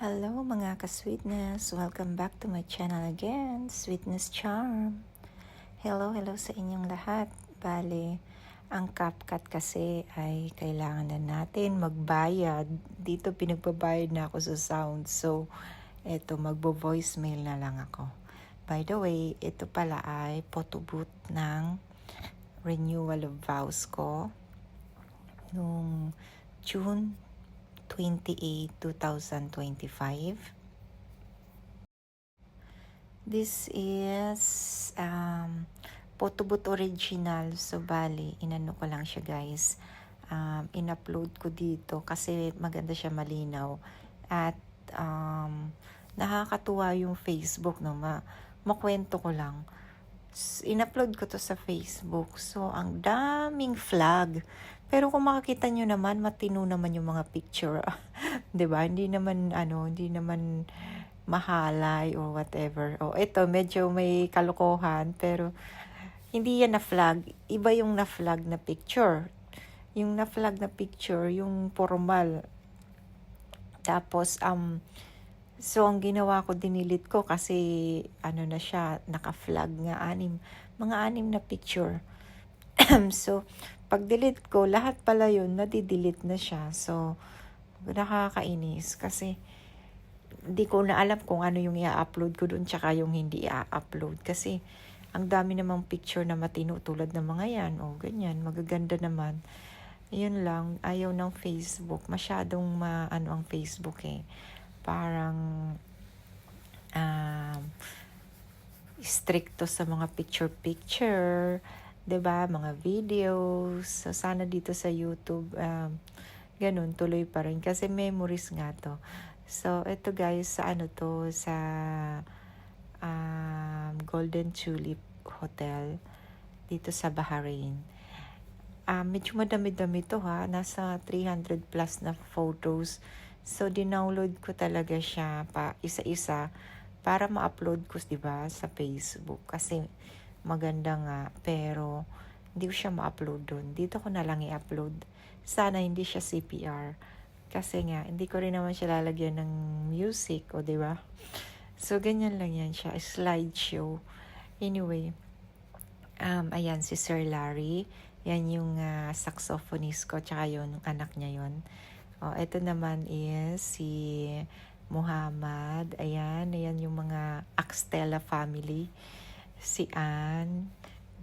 Hello mga ka-sweetness! Welcome back to my channel again, Sweetness Charm. Hello sa inyong lahat. Bale, ang CapCut kasi ay kailangan na natin magbayad. Dito pinagbabayad na ako sa sound. So, eto magbo-voicemail na lang ako. By the way, ito pala ay photo booth ng renewal of vows ko noong June 28, 2025. This is photo booth original. So, bali, inano ko lang siya guys. In-upload ko dito kasi maganda siya, malinaw. At nakakatuwa yung Facebook, no? Makwento ko lang. In-upload ko to sa Facebook. So, ang daming flag. Pero kung makikita nyo naman, matino naman yung mga picture. 'Di ba? Hindi naman mahalay or whatever. O ito, medyo may kalokohan, pero hindi yan na flag. Iba yung na flag na picture. Yung na flag na picture, yung formal. Tapos so ang ginawa ko, dinilit ko kasi na siya, naka-flag nga, mga anim na picture. So, pag delete ko, lahat pala yun, nadidelete na siya. So, nakakainis kasi hindi ko na alam kung ano yung i-upload ko doon tsaka yung hindi i-upload. Kasi, ang dami namang picture na matino tulad ng mga yan. O, ganyan, magaganda naman. Yun lang, ayaw ng Facebook. Masyadong ang Facebook eh. Parang, stricto sa mga picture-picture, 'di ba? Mga videos. So, sana dito sa YouTube, ganun, tuloy pa rin. Kasi memories nga to. So, ito guys, sa sa Golden Tulip Hotel, dito sa Bahrain. Medyo madami-dami to ha. Nasa 300 plus na photos. So, dinownload ko talaga siya pa isa-isa para ma-upload ko, 'di ba, sa Facebook. Kasi maganda nga, pero hindi ko siya ma-upload doon. Dito ko na lang i-upload. Sana hindi siya CPR. Kasi nga, hindi ko rin naman siya lalagyan ng music, o 'di ba? So, ganyan lang yan siya. Slideshow. Anyway, ayan, si Sir Larry. Yan yung saxophonist ko, tsaka yun, anak niya yun. Ito naman is si Muhammad. Ayan yung mga Axtella family. Si Ann.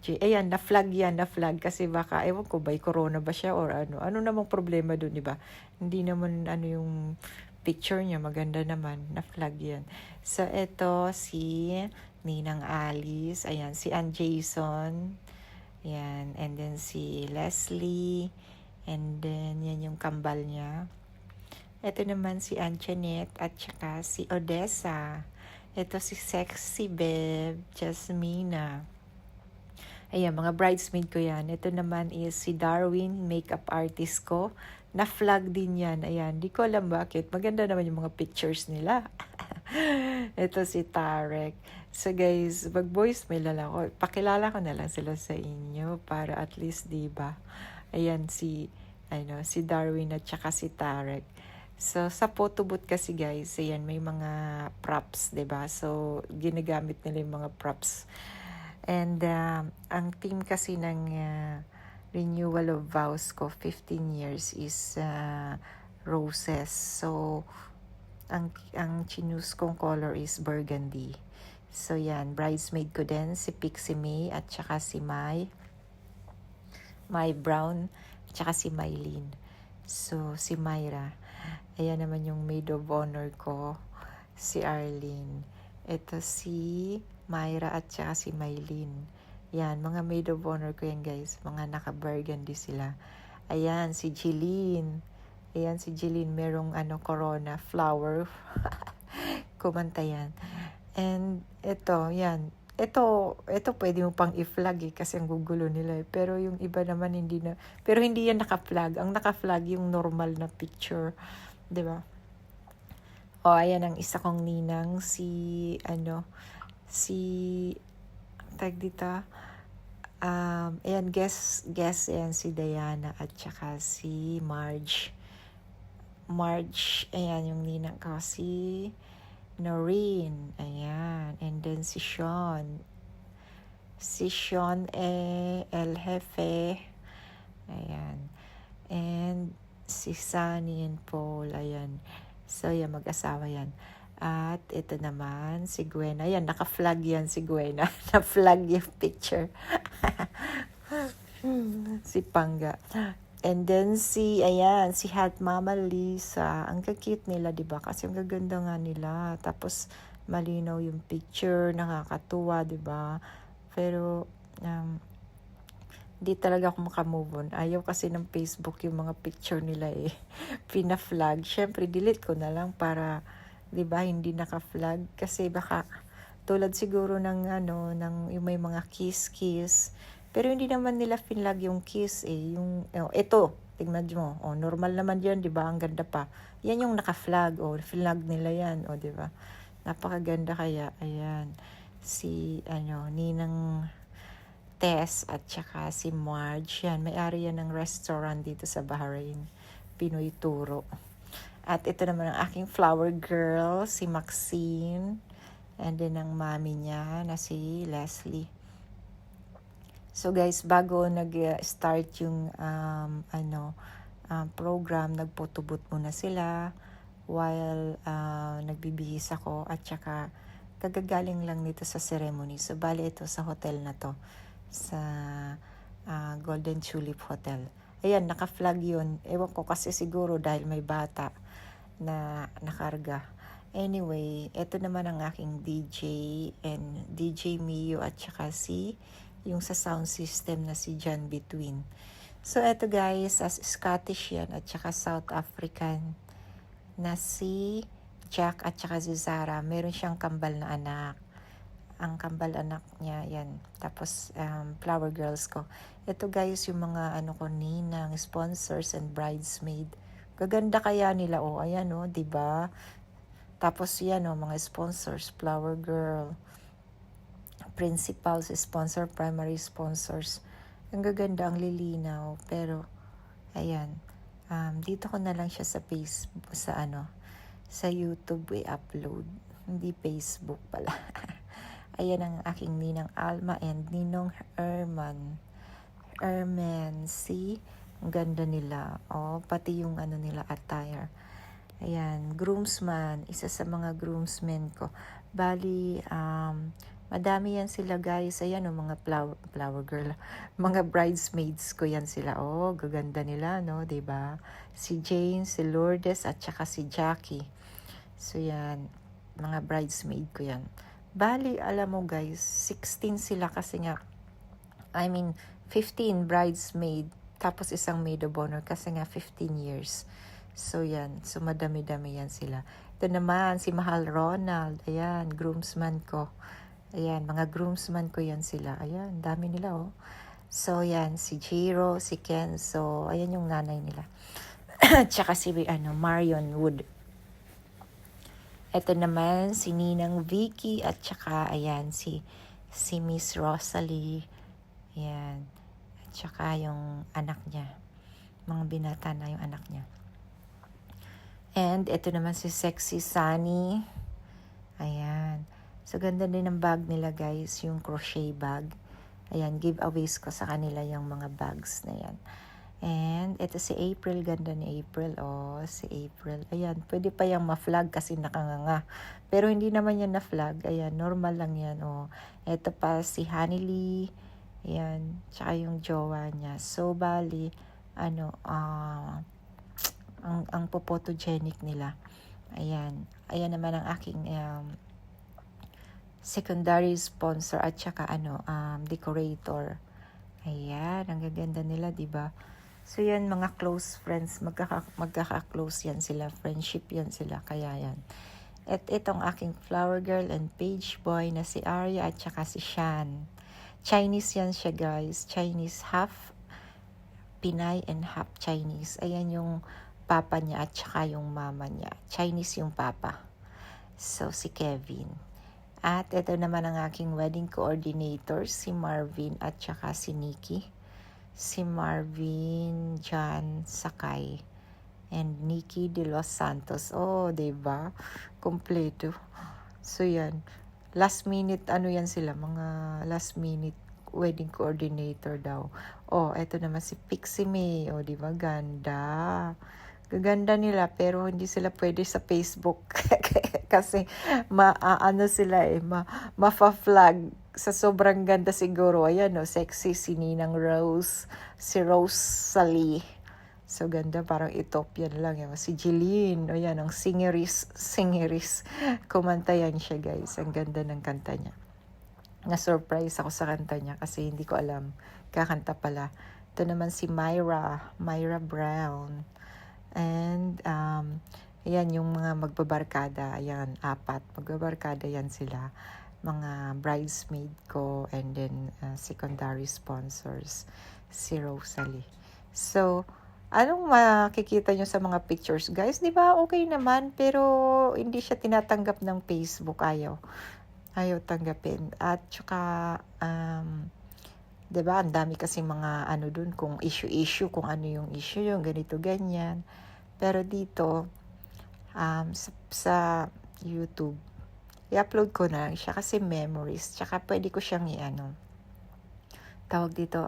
Ayan, na-flag yan, na-flag. Kasi baka, ewan ko, by corona ba siya or ano. Ano namang problema dun, diba? Hindi naman yung picture niya, maganda naman. Na-flag yan. So, ito, si Ninang Alice. Ayan, si Ann Jason. Ayan, and then si Leslie. And then, yan yung kambal niya. Ito naman si Antoinette at saka si Odessa. Ito si Sexy Beb, Jasmina. Ayan, mga bridesmaid ko yan. Ito naman is si Darwin, makeup artist ko. Na-flag din yan. Ayan, di ko alam bakit. Maganda naman yung mga pictures nila. Ito si Tarek. So guys, mag-voicemail na lang ako. Pakilala ko na lang sila sa inyo para at least, diba? Ayan, si Darwin at saka si Tarek. So, sa photo booth kasi guys, ayan, may mga props, 'di ba? So, ginagamit nila yung mga props. And, ang theme kasi ng renewal of vows ko, 15 years, is roses. So, ang chinuse kong color is burgundy. So, yan, bridesmaid ko din, si Pixie May, at saka si My Brown, at saka si Mylene. So, si Myra. Ayan naman yung maid of honor ko, si Arlene. Ito si Myra at saka si Mylene. Yan, mga maid of honor ko yan guys. Mga naka-burgundy sila. Ayan, si Jeline. Ayan, si Jeline. Merong corona flower. Kumanta yan. And ito, yan. Ito pwede mo pang i-flag kasi ang gugulo nila. Pero yung iba naman hindi na. Pero hindi yan naka-flag. Ang naka-flag yung normal na picture. 'Di ba? Ayan ang isa kong ninang, si tag dito. Ayan, guess, ayan si Diana at saka si Marge. March, ayan yung ninang ko, si Noreen, ayan, and then si Sean, El Jefe, ayan, and si Sunny and Paul, ayan, so yan, mag-asawa yan. At ito naman, si Gwen. Ayan, naka-flag yan si Gwen. Na-flag yung picture. Si Pangga. And then si Hat Mama Lisa. Ang cute nila, di ba? Kasi ang gaganda nga nila. Tapos, malinaw yung picture. Nakakatuwa, di ba? Pero, di talaga ako makamove on. Ayaw kasi ng Facebook yung mga picture nila eh. Pina-flag. Syempre, delete ko na lang para, di ba, hindi naka-flag. Kasi baka, tulad siguro ng yung may mga kiss. Pero hindi naman nila finlag yung kiss eh. Ito, tingnan mo. Normal naman yan, di ba? Ang ganda pa. Yan yung naka-flag. Flag nila yan. Di ba? Napakaganda kaya. Ayan. Si, Ninang Tess at saka si Marge. Yan, may-ari yan ng restaurant dito sa Bahrain. Pinoy Turo. At ito naman ang aking flower girl, si Maxine. And then ang mami niya na si Leslie. So guys, bago nag-start yung program, nagpotobot muna sila while nagbibihis ako at saka kagagaling lang nito sa ceremony. So bali ito sa hotel na to, sa Golden Tulip Hotel. Ayan, naka-flag yun. Ewan ko kasi siguro dahil may bata na nakarga. Anyway, ito naman ang aking DJ Mio at saka yung sa sound system na si John Between. So, eto guys, as Scottish yan at saka South African na si Jack at saka si Zara. Meron siyang kambal na anak. Ang kambal anak niya, yan. Tapos, flower girls ko. Ito guys, yung mga ninang, sponsors and bridesmaid. Gaganda kaya nila, ayan diba? Tapos yan mga sponsors, flower girl, principals, sponsor, primary sponsors. Ang gaganda, ang lilinaw. Pero, ayan, dito ko na lang siya sa Facebook, sa YouTube i-upload. Hindi Facebook pala. Ayan ang aking ninang Alma and ninong Erman, see? Ang ganda nila. Pati yung nila attire. Ayan, groomsman. Isa sa mga groomsmen ko. Bali, madami yan sila guys. Ayan mga flower girl. Mga bridesmaids ko yan sila. Gaganda nila, no? Diba? Si Jane, si Lourdes, at saka si Jackie. So yan, mga bridesmaid ko yan. Bali, alam mo guys, 16 sila kasi nga, 15 bridesmaid, tapos isang maid of honor kasi nga 15 years. So yan, so madami-dami yan sila. Ito naman, si Mahal Ronald, ayan, groomsman ko. Ayan, mga groomsman ko yan sila. Ayan, dami nila So yan, si Jiro, si Ken, so ayan yung nanay nila. Tsaka si Marion Wood. Ito naman, si Ninang Vicky at tsaka, ayan, si Miss Rosalie. Ayan. At tsaka yung anak niya. Mga binata na yung anak niya. And ito naman si Sexy Sunny. Ayan. So, ganda din ng bag nila guys, yung crochet bag. Ayan, giveaways ko sa kanila yung mga bags na yan. And ito si April, ganda ni April. Si April. Ayan, pwede pa yung ma-flag kasi nakanganga. Pero hindi naman yan na-flag. Ayan, normal lang yan. Ito pa si Honeylee. Ayan, tsaka yung jowa niya. So, bali, ang photogenic nila. Ayan. Ayan naman ang aking secondary sponsor at saka decorator. Ayan, ang gaganda nila, diba? So yan, mga close friends, magkaka-close yan sila, friendship yan sila, kaya yan. At itong aking flower girl and page boy na si Arya at saka si Shan. Chinese yan siya guys, Chinese, half Pinay and half Chinese. Ayan yung papa niya at saka yung mama niya. Chinese yung papa. So si Kevin. At ito naman ang aking wedding coordinator, si Marvin at saka si Nikki. Si Marvin, John, Sakay. and Nikki de Los Santos. Oh, 'di ba? Kompleto. So yan. Last minute ano yan sila, mga last minute wedding coordinator daw. Oh, eto naman si Pixie May. Oh, 'di ba? Ganda. Gaganda nila pero hindi sila pwede sa Facebook kasi ano sila mafa-flag sa sobrang ganda siguro. Ayan no, sexy si Ninang Rose, si Rosalie. So ganda, parang Ethiopian lang yan. Si Jeline, ayan, ang singeris. Kumanta yan siya guys, ang ganda ng kanta niya. Na-surprise ako sa kanta niya kasi hindi ko alam, kakanta pala. Ito naman si Myra Brown. And, ayan yung mga magbabarkada, ayan, 4, magbabarkada yan sila. Mga bridesmaid ko and then secondary sponsors, si Rosalie. So, anong makikita nyo sa mga pictures, guys? Di ba okay naman, pero hindi siya tinatanggap ng Facebook, ayaw tanggapin. At saka, di ba, ang dami kasi mga ano dun, kung issue, kung ano yung issue, yung ganito, ganyan. Pero dito, sa YouTube, i-upload ko na lang siya kasi memories. Tsaka pwede ko siyang tawag dito,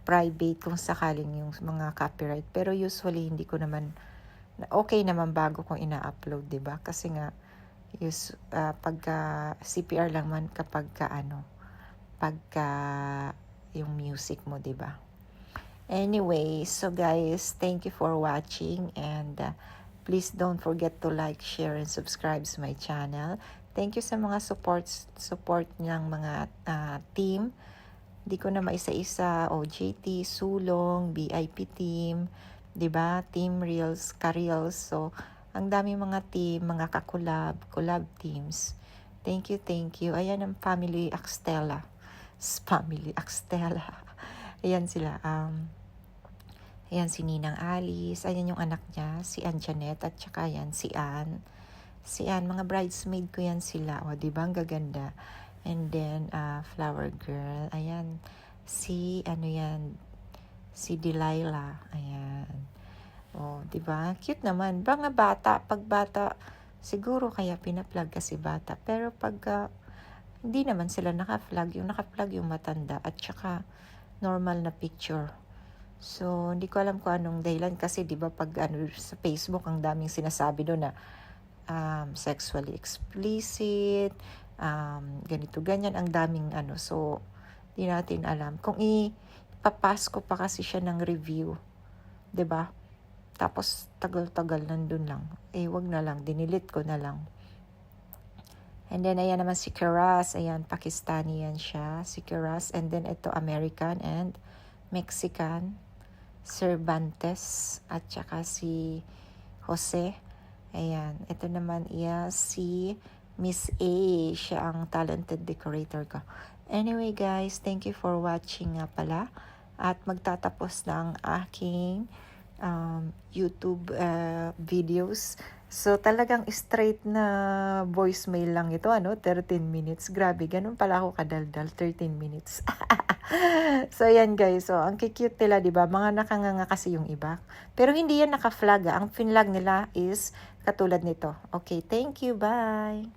private kung sakaling yung mga copyright. Pero usually, hindi ko naman, okay naman bago kong ina-upload, diba? Kasi nga, pagka CPR lang man pagka yung music mo, diba? Anyway, so guys, thank you for watching and please don't forget to like, share, and subscribe to my channel. Thank you sa mga support ng mga team. Di ko na maisa-isa, OJT, Sulong, BIP team, 'di ba? Team Reels, Ka-Reels. So, ang dami mga team, mga collab teams. Thank you. Ayan ang Family Axtella. Ayan sila. Ayan si Ninang Alice. Ayan yung anak niya, si Anjanette. At saka ayan si Ann. Mga bridesmaid ko yan sila. O, diba? Ang gaganda. And then, Flower Girl. Ayan. Si Delilah. Ayan. O, diba? Cute naman. Mga bata. Pag bata, siguro kaya pinaplag kasi bata. Pero pag hindi naman sila naka-flag. Yung naka-flag yung matanda. At saka, normal na picture. So, hindi ko alam kung anong dahilan kasi 'di ba pag sa Facebook ang daming sinasabi doon na sexually explicit, ganito ganyan, ang daming so hindi natin alam. Kung ipapas ko pa kasi siya ng review, 'di ba? Tapos tagal-tagal nandun lang. Wag na lang, dinilit ko na lang. And then, ayan naman si Keras. Ayan, Pakistani yan siya. Si Keras. And then, ito, American and Mexican. Cervantes. At saka si Jose. Ayan. Ito naman si Miss A. Siya ang talented decorator ko. Anyway, guys, thank you for watching nga pala. At magtatapos na ang aking YouTube videos. So, talagang straight na voicemail lang ito, 13 minutes. Grabe, ganun pala ako kadaldal, 13 minutes. So, yan guys. So, ang cute nila, diba? Mga nakanganga kasi yung iba. Pero hindi yan naka-flag. Ang finlag nila is katulad nito. Okay, thank you. Bye!